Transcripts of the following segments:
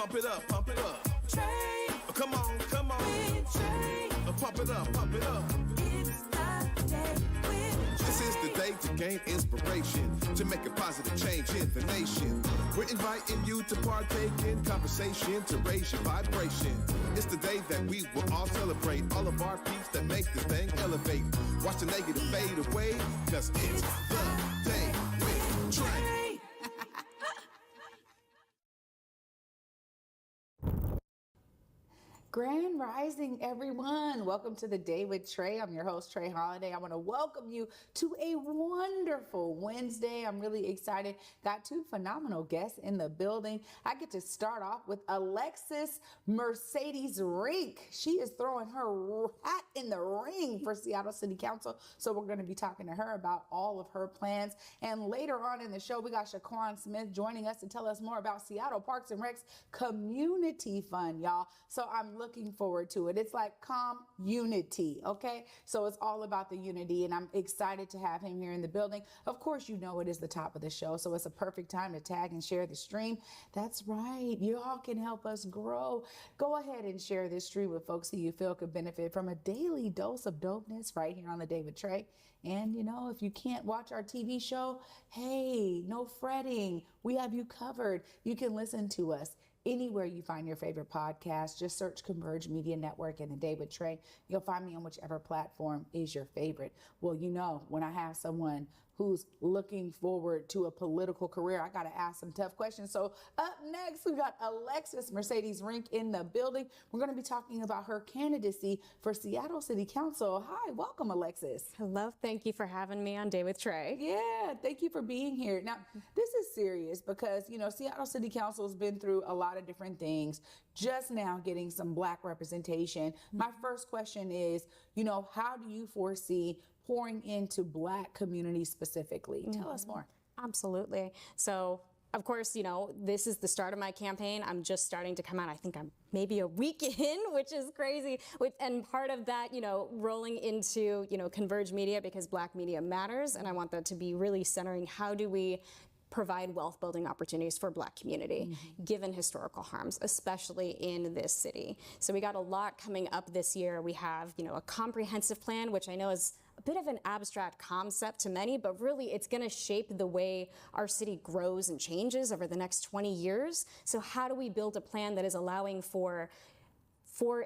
Pump it up, pump it up. Trae. Come on, come on. With Trae. Pump it up, pump it up. It's the day with This is the day to gain inspiration, to make a positive change in the nation. We're inviting you to partake in conversation, to raise your vibration. It's the day that we will all celebrate all of our peeps that make this thing elevate. Watch the negative fade away, cause it's the day with Trae. Grand Rising, everyone. Welcome to the Day with Trae. I'm your host, Trae Holiday. I want to welcome you to a wonderful Wednesday. I'm really excited. Got two phenomenal guests in the building. I get to start off with Alexis Mercedes Rinck. She is throwing her hat in the ring for Seattle City Council. So we're going to be talking to her about all of her plans. And later on in the show, we got Shaquan Smith joining us to tell us more about Seattle Parks and Rec's Community Fund, y'all. So I'm looking forward to it. It's like unity, okay? So it's all about the unity, and I'm excited to have him here in the building. Of course, you know it is the top of the show, so it's a perfect time to tag and share the stream. That's right. You all can help us grow. Go ahead and share this stream with folks who you feel could benefit from a daily dose of dopeness right here on the Day with Trae. And, you know, if you can't watch our TV show, hey, no fretting. We have you covered. You can listen to us anywhere you find your favorite podcast. Just search Converge Media Network and the Day with Trae. You'll find me on whichever platform is your favorite. Well, you know, when I have someone who's looking forward to a political career, I got to ask some tough questions. So up next, we got Alexis Mercedes Rinck in the building. We're going to be talking about her candidacy for Seattle City Council. Hi, welcome, Alexis. Hello, thank you for having me on Day with Trae. Yeah, thank you for being here. Now, this is serious because, you know, Seattle City Council has been through a lot of different things, just now getting some Black representation. My first question is, you know, how do you foresee pouring into Black communities specifically? Tell us more. Absolutely. So, of course, you know, this is the start of my campaign. I'm just starting to come out. I think I'm maybe a week in, which is crazy. And part of that, you know, rolling into, you know, Converge Media, because Black media matters. And I want that to be really centering how do we provide wealth building opportunities for Black community, given historical harms, especially in this city. So we got a lot coming up this year. We have, you know, a comprehensive plan, which I know is a bit of an abstract concept to many, but really it's going to shape the way our city grows and changes over the next 20 years. So how do we build a plan that is allowing for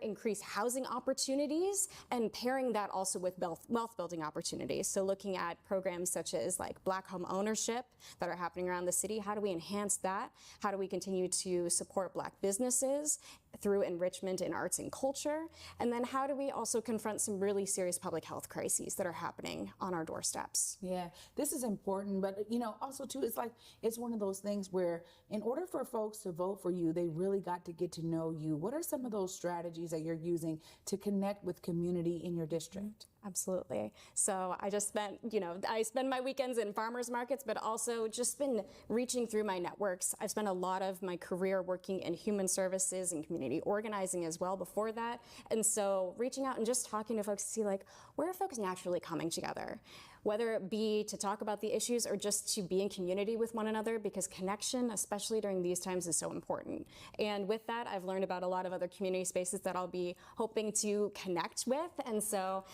increased housing opportunities and pairing that also with wealth building opportunities? So looking at programs such as like Black home ownership that are happening around the city, how do we enhance that? How do we continue to support Black businesses through enrichment in arts and culture? And then how do we also confront some really serious public health crises that are happening on our doorsteps? Yeah, this is important, but you know, also too, it's like, it's one of those things where in order for folks to vote for you, they really got to get to know you. What are some of those strategies that you're using to connect with community in your district? Absolutely. So I just spent, you know, I spend my weekends in farmers markets, but also just been reaching through my networks. I've spent a lot of my career working in human services and community organizing as well before that. And so reaching out and just talking to folks to see like, where are folks naturally coming together? Whether it be to talk about the issues or just to be in community with one another, because connection, especially during these times, is so important. And with that, I've learned about a lot of other community spaces that I'll be hoping to connect with. And so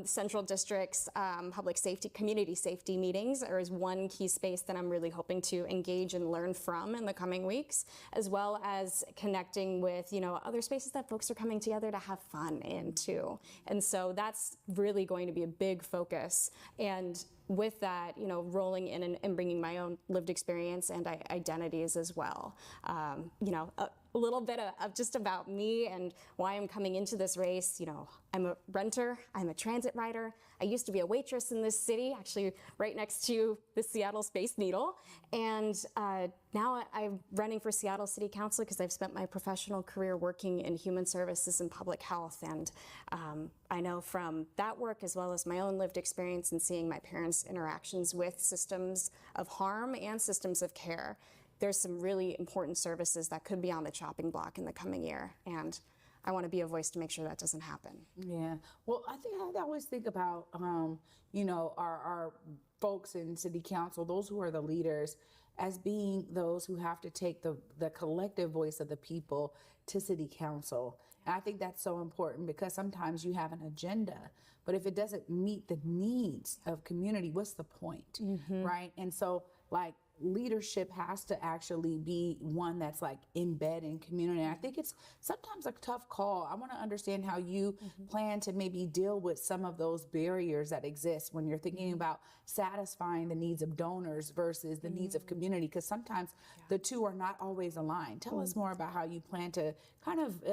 Central District's public safety, community safety meetings is one key space that I'm really hoping to engage and learn from in the coming weeks, as well as connecting with, you know, other spaces that folks are coming together to have fun in too. And so that's really going to be a big focus. And with that, you know, rolling in and bringing my own lived experience and identities as well. You know, a little bit of just about me and why I'm coming into this race. You know, I'm a renter, I'm a transit rider. I used to be a waitress in this city, actually right next to the Seattle Space Needle. And now I'm running for Seattle City Council because I've spent my professional career working in human services and public health. And I know from that work, as well as my own lived experience and seeing my parents' interactions with systems of harm and systems of care, there's some really important services that could be on the chopping block in the coming year. And I want to be a voice to make sure that doesn't happen. Yeah. Well, I always think about, you know, our folks in city council, those who are the leaders, as being those who have to take the collective voice of the people to city council. And I think that's so important because sometimes you have an agenda, but if it doesn't meet the needs of community, what's the point, right? And so like leadership has to actually be one that's like embedded in community. And I think it's sometimes a tough call. I want to understand how you plan to maybe deal with some of those barriers that exist when you're thinking about satisfying the needs of donors versus the needs of community, because sometimes the two are not always aligned. Tell us more about how you plan to kind of,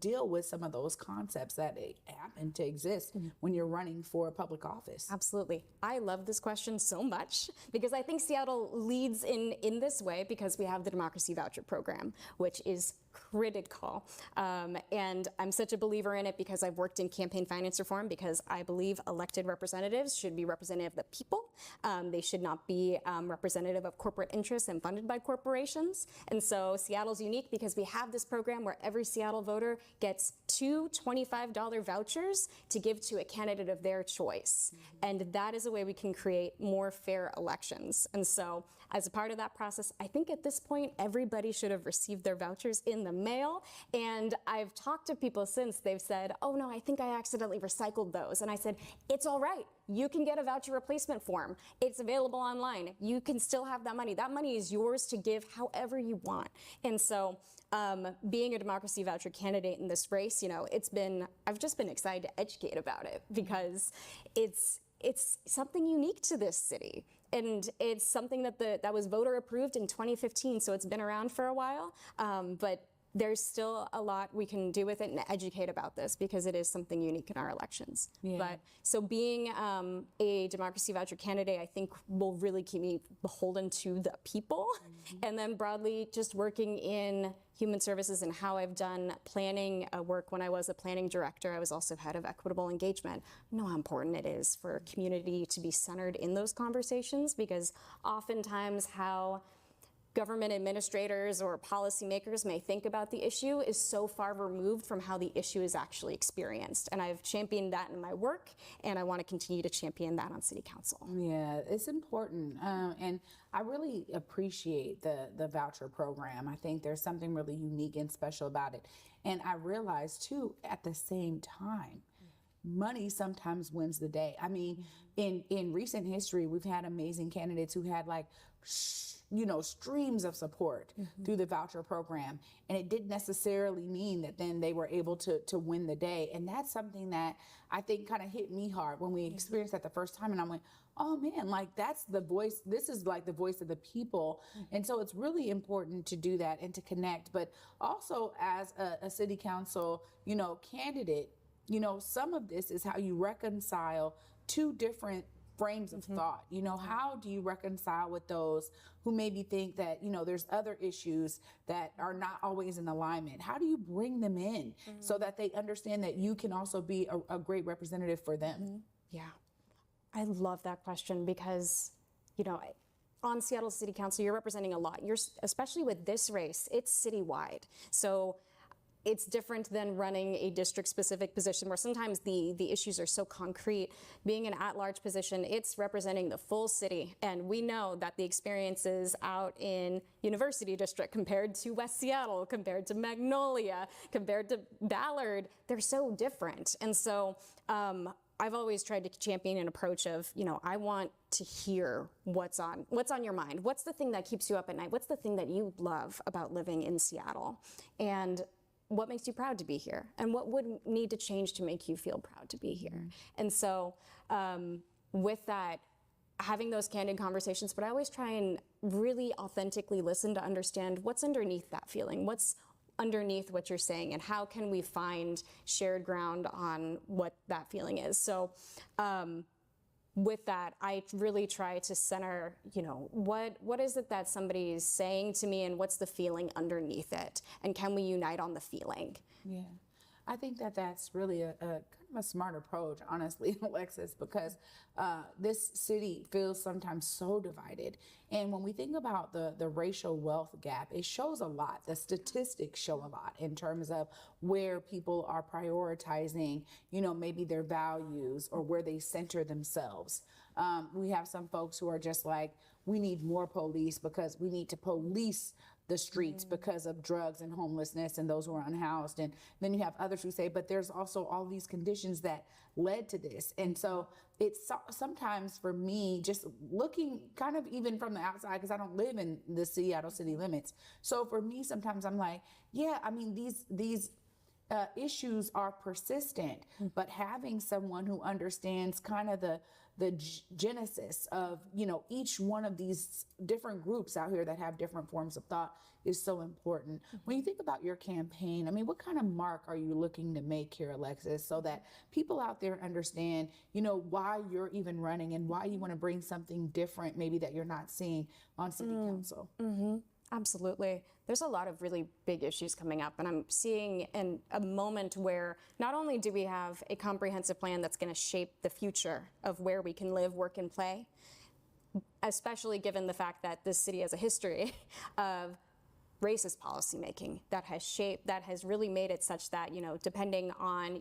deal with some of those concepts that happen to exist when you're running for a public office. Absolutely. I love this question so much because I think Seattle leads in this way because we have the Democracy Voucher Program, which is critical. And I'm such a believer in it because I've worked in campaign finance reform, because I believe elected representatives should be representative of the people. They should not be representative of corporate interests and funded by corporations. And so Seattle's unique because we have this program where every Seattle voter gets two $25 vouchers to give to a candidate of their choice. And that is a way we can create more fair elections. And so as a part of that process, I think at this point, everybody should have received their vouchers in the mail. And I've talked to people since. They've said, oh no, I think I accidentally recycled those. And I said, it's all right. You can get a voucher replacement form. It's available online. You can still have that money. That money is yours to give however you want. And so being a democracy voucher candidate in this race, I've just been excited to educate about it because it's something unique to this city. And it's something that was voter approved in 2015, so it's been around for a while. But there's still a lot we can do with it and educate about this because it is something unique in our elections. Yeah. But so being a democracy voucher candidate, I think will really keep me beholden to the people. And then broadly, just working in human services and how I've done planning work. When I was a planning director, I was also head of equitable engagement. I know how important it is for community to be centered in those conversations, because oftentimes how government administrators or policymakers may think about the issue is so far removed from how the issue is actually experienced. And I've championed that in my work, and I want to continue to champion that on City Council. Yeah, it's important. And I really appreciate the voucher program. I think there's something really unique and special about it. And I realize too, at the same time, money sometimes wins the day. I mean, in recent history, we've had amazing candidates who had streams of support through the voucher program. And it didn't necessarily mean that then they were able to win the day. And that's something that I think kind of hit me hard when we experienced that the first time. And I went, oh man, like that's the voice. This is like the voice of the people. And so it's really important to do that and to connect. But also as a city council, candidate, some of this is how you reconcile two different frames of thought. How do you reconcile with those who maybe think that, there's other issues that are not always in alignment? How do you bring them in so that they understand that you can also be a great representative for them? Yeah, I love that question because, on Seattle City Council, you're representing a lot. Especially with this race, it's citywide. So it's different than running a district-specific position where sometimes the issues are so concrete. Being an at-large position, it's representing the full city. And we know that the experiences out in University District compared to West Seattle, compared to Magnolia, compared to Ballard, they're so different. And so I've always tried to champion an approach of, I want to hear what's on your mind. What's the thing that keeps you up at night? What's the thing that you love about living in Seattle? And what makes you proud to be here? And what would need to change to make you feel proud to be here? And so with that, having those candid conversations, but I always try and really authentically listen to understand what's underneath that feeling, what's underneath what you're saying, and how can we find shared ground on what that feeling is. So with that, I really try to center, what is it that somebody's saying to me and what's the feeling underneath it? And can we unite on the feeling? Yeah. I think that that's really a kind of a smart approach, honestly, Alexis, because this city feels sometimes so divided. And when we think about the racial wealth gap, it shows a lot. The statistics show a lot in terms of where people are prioritizing, maybe their values or where they center themselves. We have some folks who are just like, we need more police because we need to police the streets because of drugs and homelessness and those who are unhoused. And then you have others who say, but there's also all these conditions that led to this. And so it's sometimes for me, just looking kind of even from the outside, because I don't live in the Seattle city limits. So for me, sometimes I'm like, yeah, I mean, these issues are persistent, but having someone who understands kind of the genesis of, each one of these different groups out here that have different forms of thought is so important. When you think about your campaign, I mean, what kind of mark are you looking to make here, Alexis, so that people out there understand, why you're even running and why you want to bring something different, maybe that you're not seeing on city council? Absolutely. There's a lot of really big issues coming up, and I'm seeing in a moment where not only do we have a comprehensive plan that's going to shape the future of where we can live, work, and play, especially given the fact that this city has a history of racist policymaking that has really made it such that, depending on,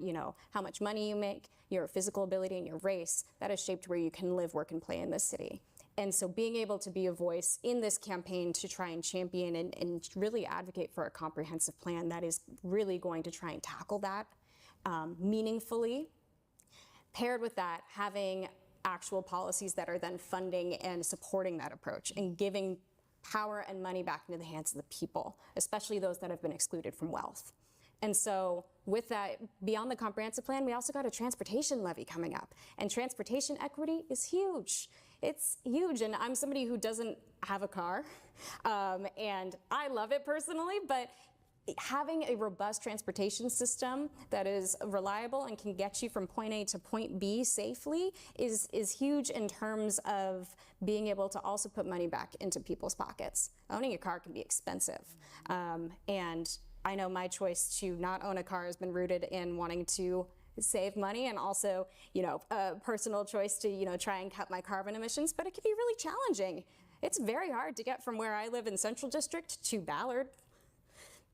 how much money you make, your physical ability and your race, that has shaped where you can live, work, and play in this city. And so being able to be a voice in this campaign to try and champion and really advocate for a comprehensive plan that is really going to try and tackle that meaningfully, paired with that, having actual policies that are then funding and supporting that approach and giving power and money back into the hands of the people, especially those that have been excluded from wealth. And so with that, beyond the comprehensive plan, we also got a transportation levy coming up. And transportation equity is huge. It's huge, and I'm somebody who doesn't have a car, and I love it personally, but having a robust transportation system that is reliable and can get you from point A to point B safely is huge in terms of being able to also put money back into people's pockets. Owning a car can be expensive, and I know my choice to not own a car has been rooted in wanting to save money and also, a personal choice to, try and cut my carbon emissions, but it can be really challenging. It's very hard to get from where I live in Central District to Ballard.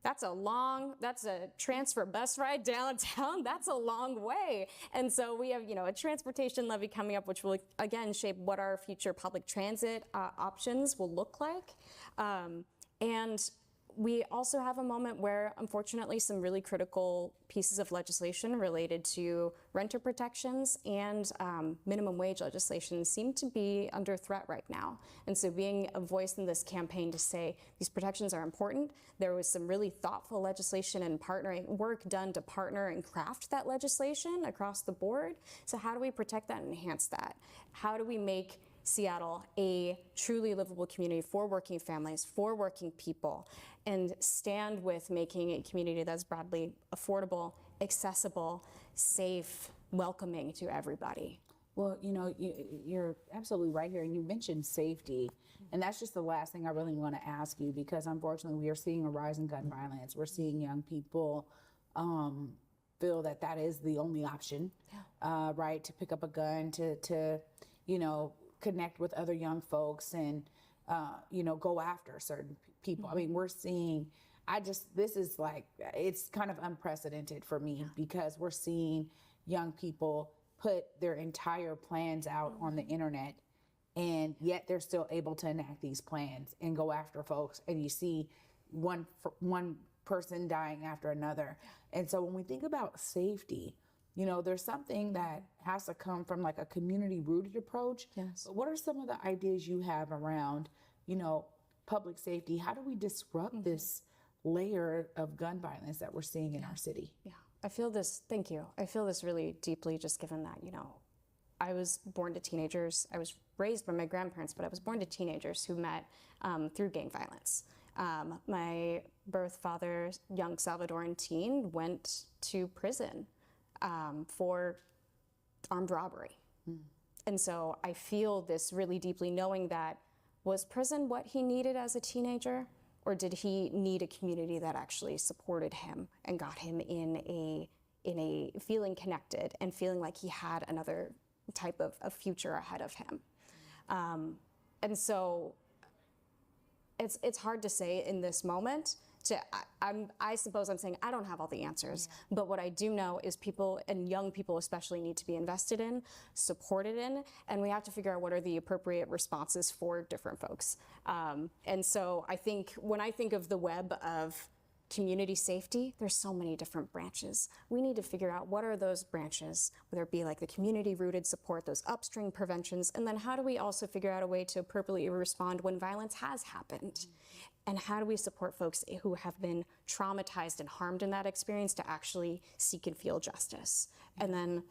That's a transfer bus ride downtown. That's a long way. And so we have, a transportation levy coming up, which will, again, shape what our future public transit options will look like. And we also have a moment where, unfortunately, some really critical pieces of legislation related to renter protections and minimum wage legislation seem to be under threat right now. And so being a voice in this campaign to say these protections are important, there was some really thoughtful legislation and partnering work done to partner and craft that legislation across the board. So how do we protect that and enhance that? How do we make Seattle a truly livable community for working families, for working people, and stand with making a community that's broadly affordable, accessible, safe, welcoming to everybody? Well, you're absolutely right here. And you mentioned safety. And that's just the last thing I really want to ask you, because unfortunately we are seeing a rise in gun violence. We're seeing young people feel that is the only option, right? To pick up a gun, to connect with other young folks and, go after certain people. I mean, we're seeing, this is like, it's kind of unprecedented for me because we're seeing young people put their entire plans out on the internet, and yet they're still able to enact these plans and go after folks. And you see one person dying after another. And so when we think about safety, there's something that has to come from like a community rooted approach. Yes. But what are some of the ideas you have around, public safety? How do we disrupt this layer of gun violence that we're seeing in our city? Yeah, I feel this, thank you. I feel this really deeply just given that, I was born to teenagers. I was raised by my grandparents, but I was born to teenagers who met through gang violence. My birth father, young Salvadoran teen, went to prison for armed robbery. And so I feel this really deeply, knowing that, was prison what he needed as a teenager? Or did he need a community that actually supported him and got him in a feeling connected and feeling like he had another type of a future ahead of him. And so it's hard to say in this moment. I suppose I'm saying I don't have all the answers, but what I do know is people, and young people especially, need to be invested in, supported in, and we have to figure out what are the appropriate responses for different folks. And so I think when I think of the web of community safety, there's so many different branches. We need to figure out what are those branches, whether it be like the community-rooted support, those upstream preventions, and then how do we also figure out a way to appropriately respond when violence has happened? And how do we support folks who have been traumatized and harmed in that experience to actually seek and feel justice? And then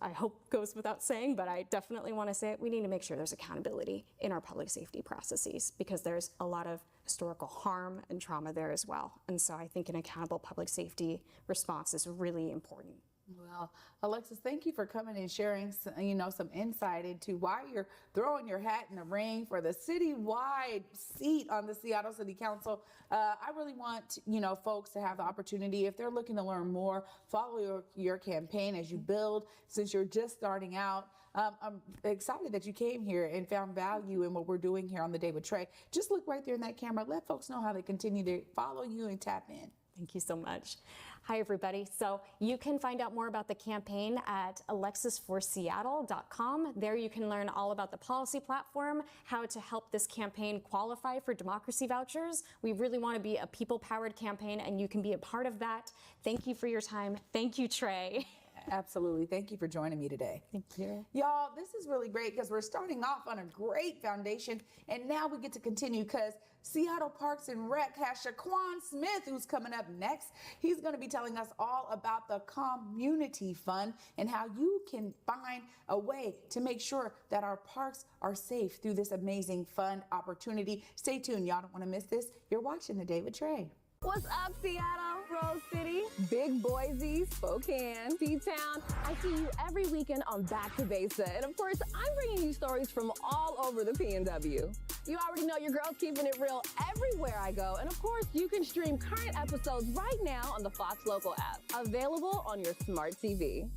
I hope goes without saying, but I definitely want to say it, we need to make sure there's accountability in our public safety processes, because there's a lot of historical harm and trauma there as well. And so I think an accountable public safety response is really important. Well, Alexis, thank you for coming and sharing some insight into why you're throwing your hat in the ring for the citywide seat on the Seattle City Council. I really want, folks to have the opportunity, if they're looking to learn more, follow your campaign as you build, since you're just starting out. I'm excited that you came here and found value in what we're doing here on The Day with Trae. Just look right there in that camera. Let folks know how they continue to follow you and tap in. Thank you so much. Hi, everybody. So you can find out more about the campaign at alexisforseattle.com. There you can learn all about the policy platform, how to help this campaign qualify for democracy vouchers. We really want to be a people-powered campaign, and you can be a part of that. Thank you for your time. Thank you, Trae. Absolutely. Thank you for joining me today. Thank you. Y'all, this is really great because we're starting off on a great foundation, and now we get to continue because Seattle Parks and Rec has Shaquan Smith, who's coming up next. He's going to be telling us all about the Community Fund and how you can find a way to make sure that our parks are safe through this amazing fund opportunity. Stay tuned. Y'all don't want to miss this. You're watching The Day with Trae. What's up, Seattle, Rose City, Big Boise, Spokane, T-Town? I see you every weekend on Back to Besa. And of course, I'm bringing you stories from all over the PNW. You already know your girl's keeping it real everywhere I go. And of course, you can stream current episodes right now on the Fox Local app, available on your smart TV.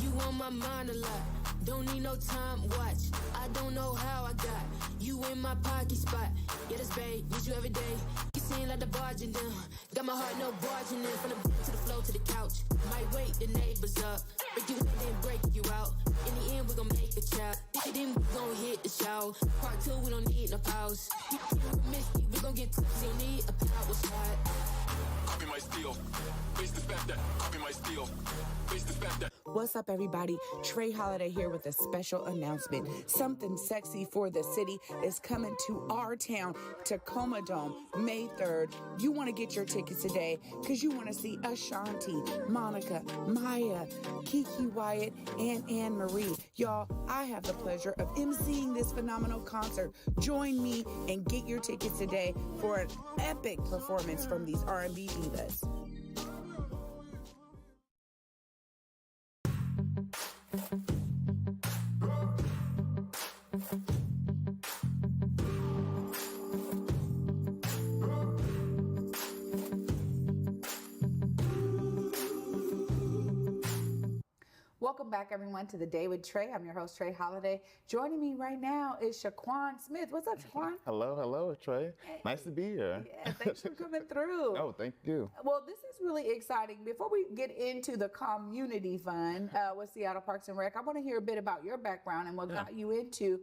You on my mind a lot, don't need no time watch. I don't know how I got you in my pocket spot. Yeah, that's babe, need you every day. You seem like the barging down, got my heart no barging in. From the bed to the floor to the couch, might wake the neighbors up. Break you in then break you out. In the end we gon' make a child. Then we gon' hit the show. Part 2 we don't need no pause. You miss me, we gon' get tipsy, don't need a power shot. Copy my steel. Face the fact that. Copy my steel. Face the fact that. What's up, everybody? Trae Holiday here with a special announcement. Something sexy for the city is coming to our town, Tacoma Dome, May 3rd. You want to get your tickets today because you want to see Ashanti, Monica, Maya, Kiki Wyatt, and Anne Marie. Y'all, I have the pleasure of emceeing this phenomenal concert. Join me and get your tickets today for an epic performance from these R&B divas. Welcome back, everyone, to The Day with Trae. I'm your host, Trae Holiday. Joining me right now is Shaquan Smith. What's up, Shaquan? Hello, Trae. Nice to be here. Yeah, thanks for coming through. Oh, thank you. Well, this is really exciting. Before we get into the Community Fund with Seattle Parks and Rec, I want to hear a bit about your background and what got you into,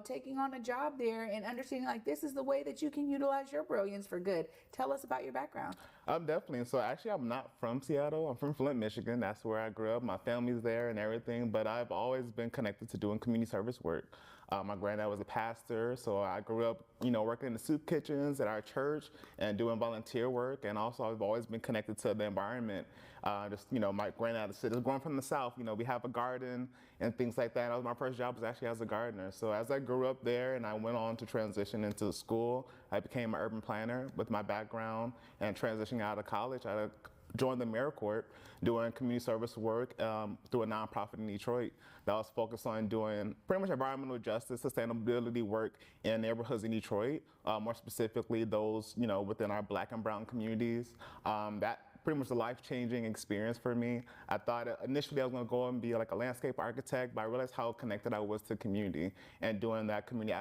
taking on a job there and understanding like this is the way that you can utilize your brilliance for good. Tell us about your background. Definitely. So actually, I'm not from Seattle. I'm from Flint, Michigan. That's where I grew up. My family's there and everything, but I've always been connected to doing community service work. My granddad was a pastor, so I grew up, working in the soup kitchens at our church and doing volunteer work. And also, I've always been connected to the environment. My granddad is growing from the South. We have a garden and things like that. My first job was actually as a gardener. So as I grew up there and I went on to transition into school, I became an urban planner with my background, and transitioning out of college, I joined the Mayor Court doing community service work through a nonprofit in Detroit that was focused on doing pretty much environmental justice, sustainability work in neighborhoods in Detroit, more specifically those within our Black and brown communities. That pretty much a life-changing experience for me. I thought initially I was going to go and be like a landscape architect, but I realized how connected I was to community and doing that community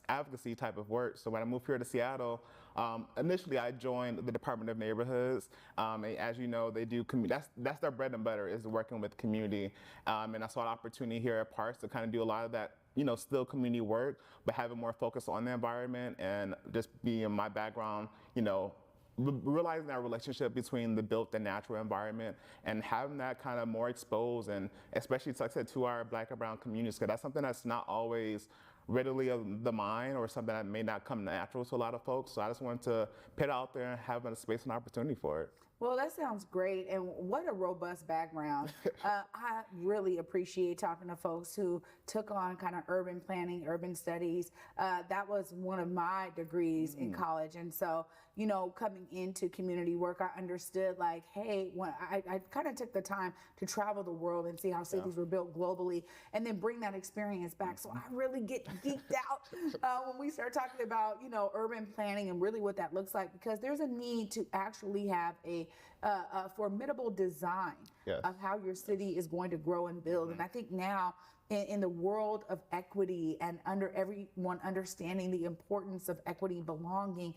advocacy type of work. So when I moved here to Seattle, initially I joined the Department of Neighborhoods. And as you know, they do that's their bread and butter, is working with community. And I saw an opportunity here at Parks to kind of do a lot of that, still community work, but having more focus on the environment, and just being my background, realizing that relationship between the built and natural environment, and having that kind of more exposed, and especially, like I said, to our Black and brown communities, because that's something that's not always readily of the mind, or something that may not come natural to a lot of folks. So I just wanted to put it out there and have a space and opportunity for it. Well, that sounds great, and what a robust background. I really appreciate talking to folks who took on kind of urban planning, urban studies. That was one of my degrees in college, and so, coming into community work, I understood, like, hey, when I kind of took the time to travel the world and see how cities were built globally, and then bring that experience back. So I really get geeked out when we start talking about, urban planning and really what that looks like, because there's a need to actually have a formidable design of how your city is going to grow and build. And I think now, in the world of equity, and under everyone understanding the importance of equity and belonging,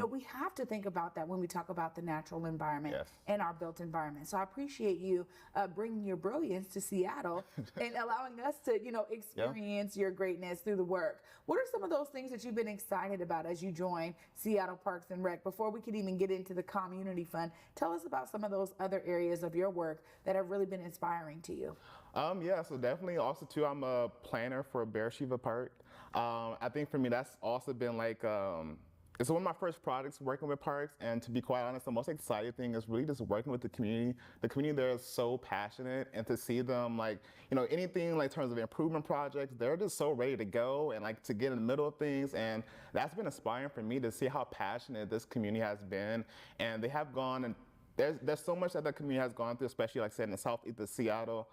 we have to think about that when we talk about the natural environment and our built environment. So I appreciate you bringing your brilliance to Seattle and allowing us to, experience your greatness through the work. What are some of those things that you've been excited about as you join Seattle Parks and Rec? Before we could even get into the community fund, tell us about some of those other areas of your work that have really been inspiring to you. So definitely also too, I'm a planner for Beersheba Park. I think for me, that's also been like, it's one of my first projects working with parks, and to be quite honest, the most exciting thing is really just working with the community. The community there is so passionate, and to see them anything like in terms of improvement projects, they're just so ready to go and like to get in the middle of things, and that's been inspiring for me to see how passionate this community has been, and they have gone and there's so much that the community has gone through, especially like I said in the southeast of Seattle,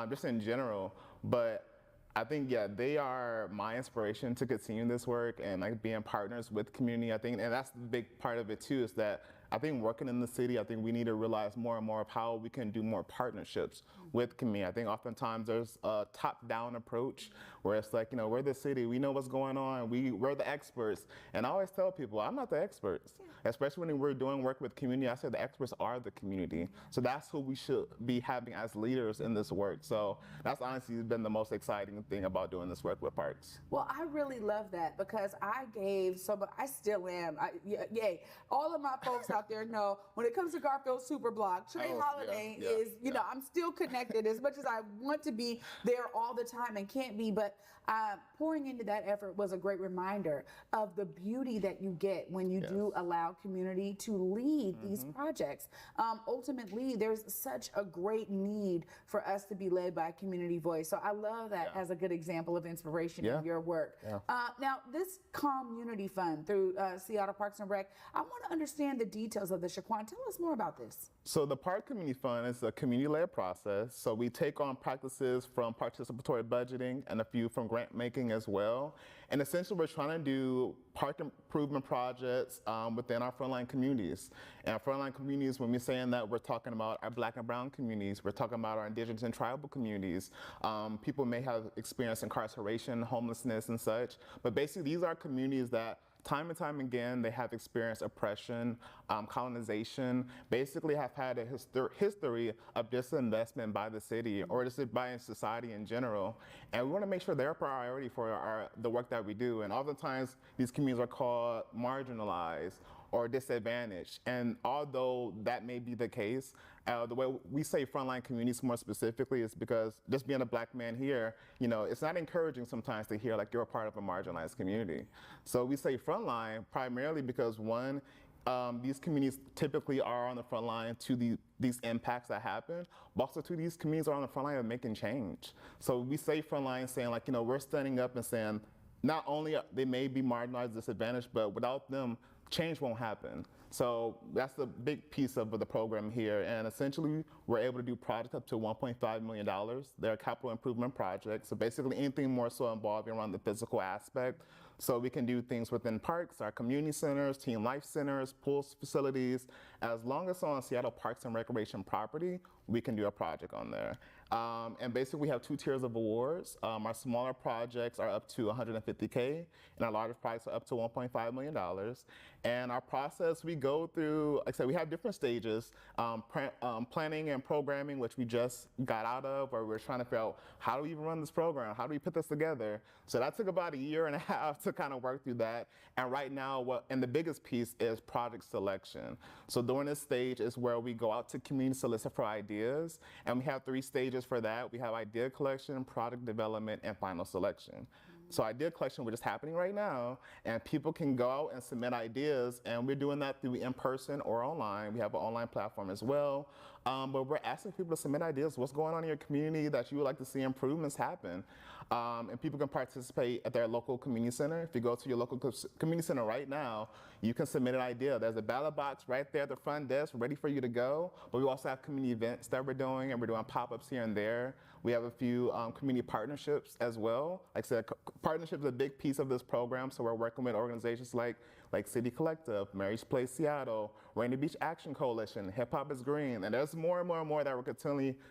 just in general. But I think, they are my inspiration to continue this work and like being partners with community. I think, and that's the big part of it too, is that I think working in the city, I think we need to realize more and more of how we can do more partnerships with community. I think oftentimes there's a top-down approach where it's like, we're the city, we know what's going on, we're the experts. And I always tell people, I'm not the experts. Especially when we're doing work with community, I say the experts are the community. So that's who we should be having as leaders in this work. So that's honestly been the most exciting thing about doing this work with parks. Well, I really love that, because I still am. All of my folks out there know when it comes to Garfield Superblock, Trae Holiday is, I'm still connected as much as I want to be there all the time and can't be, but pouring into that effort was a great reminder of the beauty that you get when you do allow community to lead these projects. Ultimately, there's such a great need for us to be led by a community voice. So I love that as a good example of inspiration in your work. Now, this community fund through Seattle Parks and Rec, I want to understand the details of this. Shaquan, tell us more about this. So the Park Community Fund is a community-led process. So we take on practices from participatory budgeting and a few from grant making as well. And essentially, we're trying to do park improvement projects within our frontline communities. And our frontline communities, when we're saying that, we're talking about our Black and brown communities. We're talking about our indigenous and tribal communities. People may have experienced incarceration, homelessness, and such. But basically, these are communities that time and time again, they have experienced oppression, colonization, basically have had a history of disinvestment by the city or just by society in general. And we want to make sure they're a priority for the work that we do. And oftentimes, these communities are called marginalized or disadvantaged. And although that may be the case, the way we say frontline communities more specifically is because just being a Black man here, it's not encouraging sometimes to hear like you're a part of a marginalized community. So we say frontline primarily because one, these communities typically are on the front line to these impacts that happen, but also to these communities are on the front line of making change. So we say frontline saying like, we're standing up and saying, not only they may be marginalized, disadvantaged, but without them change won't happen. So that's the big piece of the program here. And essentially, we're able to do projects up to $1.5 million. They're capital improvement projects. So basically anything more so involving around the physical aspect. So we can do things within parks, our community centers, team life centers, pool facilities. As long as it's on Seattle Parks and Recreation property, we can do a project on there. And basically we have 2 tiers of awards. Our smaller projects are up to $150K, and our larger projects are up to $1.5 million. And our process, we go through, like I said, we have different stages, planning and programming, which we just got out of, where we're trying to figure out how do we even run this program, how do we put this together. So that took about 1.5 years to kind of work through that. And right now, and the biggest piece is project selection. So during this stage is where we go out to community solicit for ideas, and we have 3 stages for that. We have idea collection, product development, and final selection. So idea collection, which is happening right now, and people can go out and submit ideas, and we're doing that through in-person or online. We have an online platform as well. But we're asking people to submit ideas. What's going on in your community that you would like to see improvements happen? And people can participate at their local community center. If you go to your local community center right now, you can submit an idea. There's a ballot box right there at the front desk ready for you to go. But we also have community events that we're doing, and we're doing pop-ups here and there. We have a few community partnerships as well. Like I said, partnership is a big piece of this program, so we're working with organizations like City Collective, Mary's Place Seattle, Rainy Beach Action Coalition, Hip Hop is Green, and there's more and more and more that we're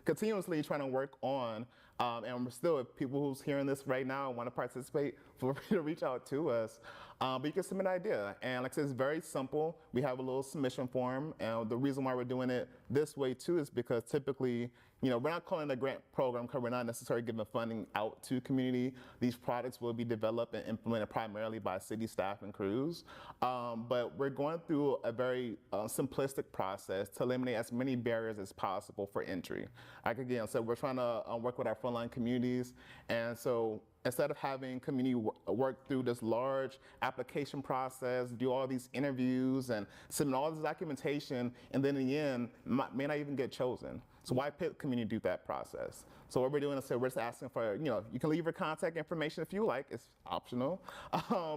continuously trying to work on. And we're still, if people who's hearing this right now want to participate, feel free to reach out to us. But you can submit an idea. And like I said, it's very simple. We have a little submission form. And the reason why we're doing it this way too is because typically, you know, we're not calling it a grant program because we're not necessarily giving funding out to community. These products will be developed and implemented primarily by city staff and crews. But we're going through a very simplistic process to eliminate as many barriers as possible for entry. Like again, so we're trying to work with our frontline communities. And so instead of having community work through this large application process, do all these interviews and submit all this documentation, and then in the end, may not even get chosen. So why put community through that process? So what we're doing is we're just asking for, you know, you can leave your contact information if you like, it's optional.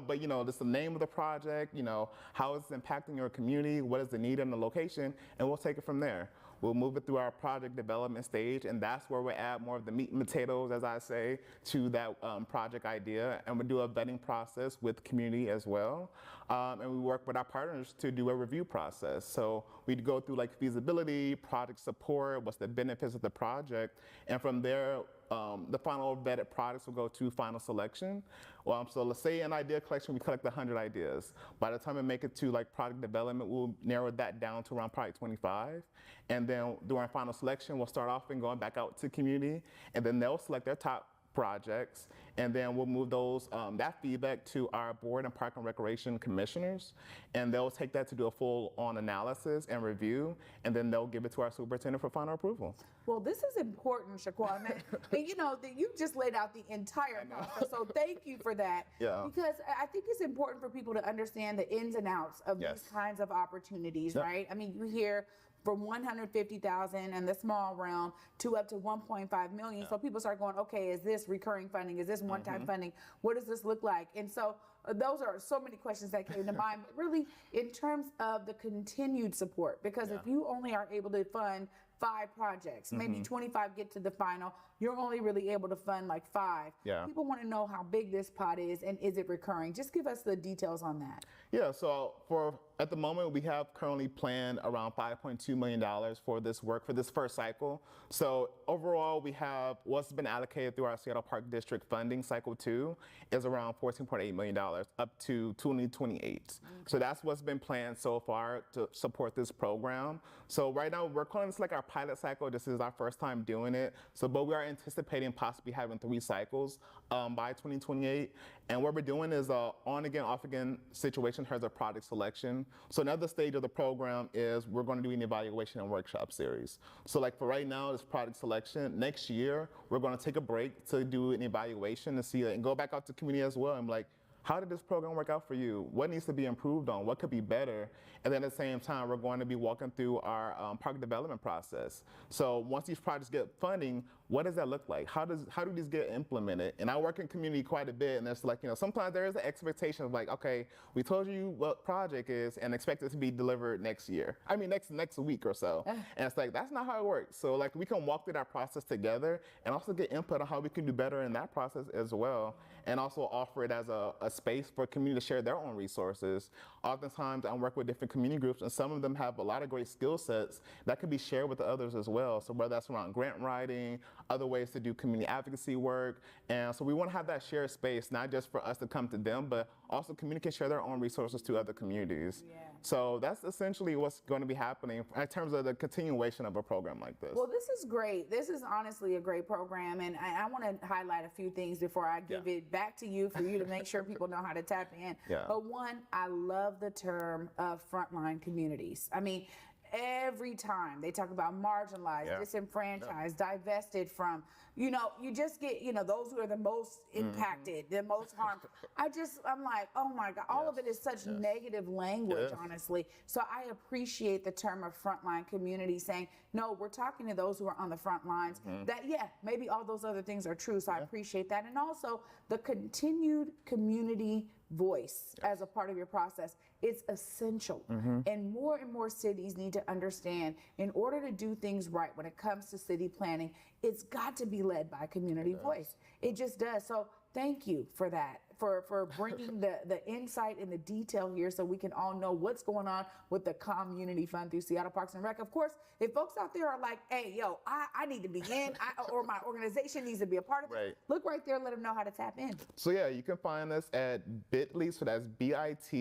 But you know, just the name of the project, you know, how it's impacting your community, what is the need in the location, and we'll take it from there. We'll move it through our project development stage, and that's where we add more of the meat and potatoes, as I say, to that project idea. And we do a vetting process with community as well. And we work with our partners to do a review process. So we'd go through like feasibility, project support, what's the benefits of the project, and from there, the final vetted products will go to final selection. So let's say in idea collection, we collect 100 ideas. By the time we make it to like product development, we'll narrow that down to around probably 25. And then during final selection, we'll start off and going back out to community, and then they'll select their top projects, and then we'll move those that feedback to our board and park and recreation commissioners, and they'll take that to do a full-on analysis and review, and then they'll give it to our superintendent for final approval. Well, this is important, Shaquan. And you know, that you just laid out the entire process, so thank you for that. Yeah. Because I think it's important for people to understand the ins and outs of Yes. these kinds of opportunities, Yep. right? I mean, you hear from 150,000 in the small realm to up to 1.5 million. So people start going, okay, is this recurring funding? Is this one-time funding? What does this look like? And so those are so many questions that came to mind, but really in terms of the continued support, because if you only are able to fund 5 projects, maybe 25 get to the final, you're only really able to fund like 5. Yeah. People want to know how big this pot is and is it recurring? Just give us the details on that. Yeah, so at the moment, we have currently planned around $5.2 million for this work, for this first cycle. So overall, we have what's been allocated through our Seattle Park District funding cycle 2 is around $14.8 million up to 2028. So that's what's been planned so far to support this program. So right now, we're calling this like our pilot cycle. This is our first time doing it. So, but we are anticipating possibly having 3 cycles by 2028. And what we're doing is on again, off again situation in terms of project selection. So another stage of the program is we're going to do an evaluation and workshop series. So like for right now, this project selection. Next year, we're going to take a break to do an evaluation to see and go back out to community as well. And like, how did this program work out for you? What needs to be improved on? What could be better? And then at the same time, we're going to be walking through our park development process. So once these projects get funding, what does that look like? How do these get implemented? And I work in community quite a bit, and it's like, sometimes there is an expectation of like, okay, we told you what project is and expect it to be delivered next year. I mean, next week or so. And it's like, that's not how it works. So like, we can walk through that process together and also get input on how we can do better in that process as well. And also offer it as a space for community to share their own resources. Oftentimes, I work with different community groups, and some of them have a lot of great skill sets that can be shared with the others as well. So whether that's around grant writing, other ways to do community advocacy work. And so we want to have that shared space, not just for us to come to them, but also community can share their own resources to other communities. Yeah. So that's essentially what's going to be happening in terms of the continuation of a program like this. Well, this is great. This is honestly a great program, and I want to highlight a few things before I give it back to you for you to make sure people know how to tap in. But one, I love the term of frontline communities. I mean, every time they talk about marginalized, disenfranchised, divested from, you just get, those who are the most impacted, the most harmed. I'm like, oh my God, all of it is such negative language, honestly. So I appreciate the term of frontline community saying, no, we're talking to those who are on the front lines that, maybe all those other things are true. So I appreciate that. And also the continued community voice as a part of your process. It's essential. And more cities need to understand, in order to do things right when it comes to city planning, it's got to be led by community voice. It just does. So thank you for that, for bringing the insight and the detail here so we can all know what's going on with the Community Fund through Seattle Parks and Rec. Of course, if folks out there are like, hey, yo, I need to be in, or my organization needs to be a part of it, look right there, let them know how to tap in. So yeah, you can find us at bit.ly, so that's bit.ly/Park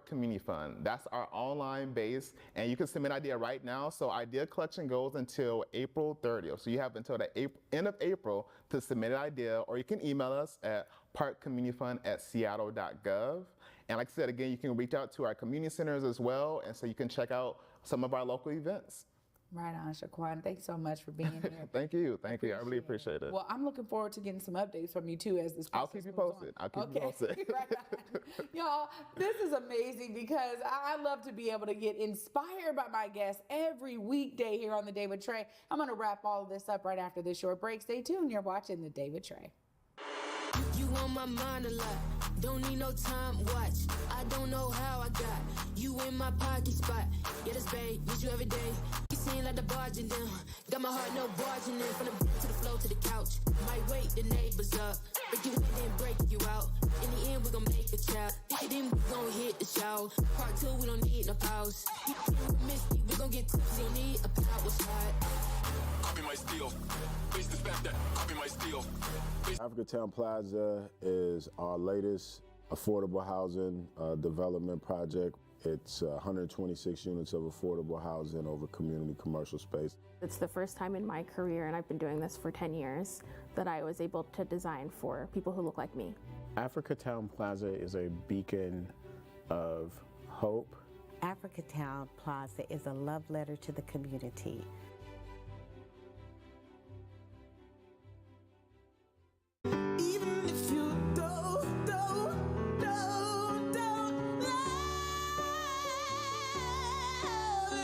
Community Fund. That's our online base, and you can submit an idea right now. So idea collection goes until April 30th. So you have until the end of April to submit an idea, or you can email us at parkcommunityfund@seattle.gov. And like I said, again, you can reach out to our community centers as well, and so you can check out some of our local events. Right on, Shaquan. Thanks so much for being here. Thank you. I really appreciate it. Well, I'm looking forward to getting some updates from you too as this process I'll keep you posted. I'll keep you posted. Right on. Y'all, this is amazing because I love to be able to get inspired by my guests every weekday here on The Day with Trae. I'm going to wrap all of this up right after this short break. Stay tuned. You're watching The Day with Trae. You on my mind a lot. Don't need no time, watch. I don't know how I got you in my pocket spot. Yeah, that's babe, need you every day. You seem like the barging down. Got my heart, no barging in. From the bed to the floor to the couch. Might wake the neighbors up. Break you in, then break you out. In the end, we gon' make a child. Then we gon' hit the shower. Part 2, we don't need no pause. You miss me, we gon' get tipsy. Don't need a power slide. Copy my steel. Face the fact that copy my steel. Africatown Plaza is our latest affordable housing development project. It's 126 units of affordable housing over community commercial space. It's the first time in my career, and I've been doing this for 10 years, that I was able to design for people who look like me. Africatown Plaza is a beacon of hope. Africatown Plaza is a love letter to the community. Even if you don't love,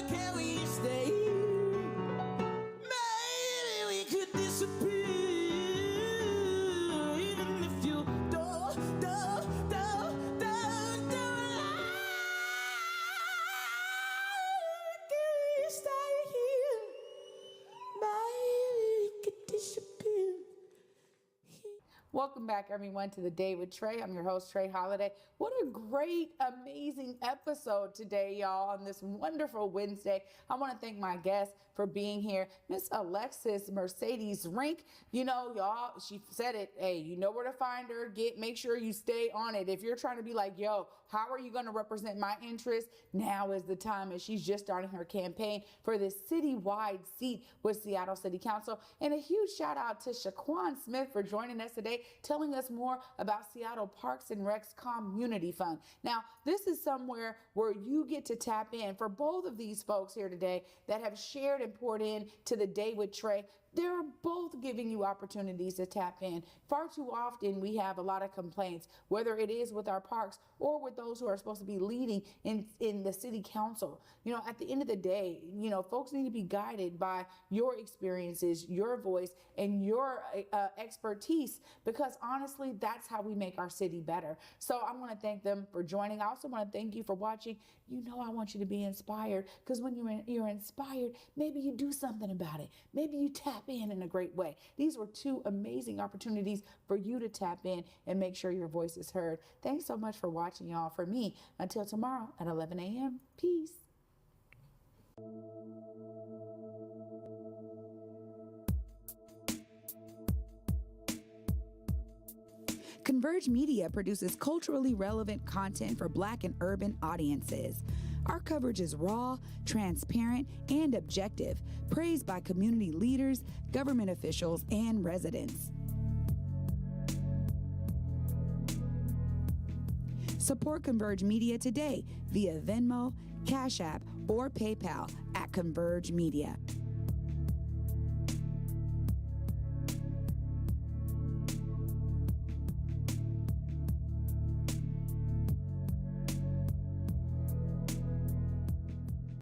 can we stay? Maybe we could disappear. Even if you don't can we stay here? Maybe we could disappear. Welcome back, everyone, to The Day with Trae. I'm your host, Trae Holiday. What a great, amazing episode today, y'all, on this wonderful Wednesday. I want to thank my guest for being here, Miss Alexis Mercedes Rinck. You know, y'all, she said it. Hey, you know where to find her. Make sure you stay on it. If you're trying to be like, yo, how are you going to represent my interests? Now is the time, as she's just starting her campaign for this citywide seat with Seattle City Council. And a huge shout out to Shaquan Smith for joining us today, telling us more about Seattle Parks and Rec's Community Fund. Now, this is somewhere where you get to tap in for both of these folks here today that have shared and poured in to The Day with Trae. They're both giving you opportunities to tap in. Far too often we have a lot of complaints, whether it is with our parks or with those who are supposed to be leading in the city council. You know, at the end of the day, you know, folks need to be guided by your experiences, your voice, and your expertise, because honestly, that's how we make our city better. So I want to thank them for joining. I also want to thank you for watching. You know, I want you to be inspired, because when you're inspired, maybe you do something about it. Maybe you tap in a great way. These were two amazing opportunities for you to tap in and make sure your voice is heard. Thanks so much for watching, y'all. For me, until tomorrow at 11 a.m. Peace. Converge Media produces culturally relevant content for Black and urban audiences. Our coverage is raw, transparent, and objective, praised by community leaders, government officials, and residents. Support Converge Media today via Venmo, Cash App, or PayPal at Converge Media.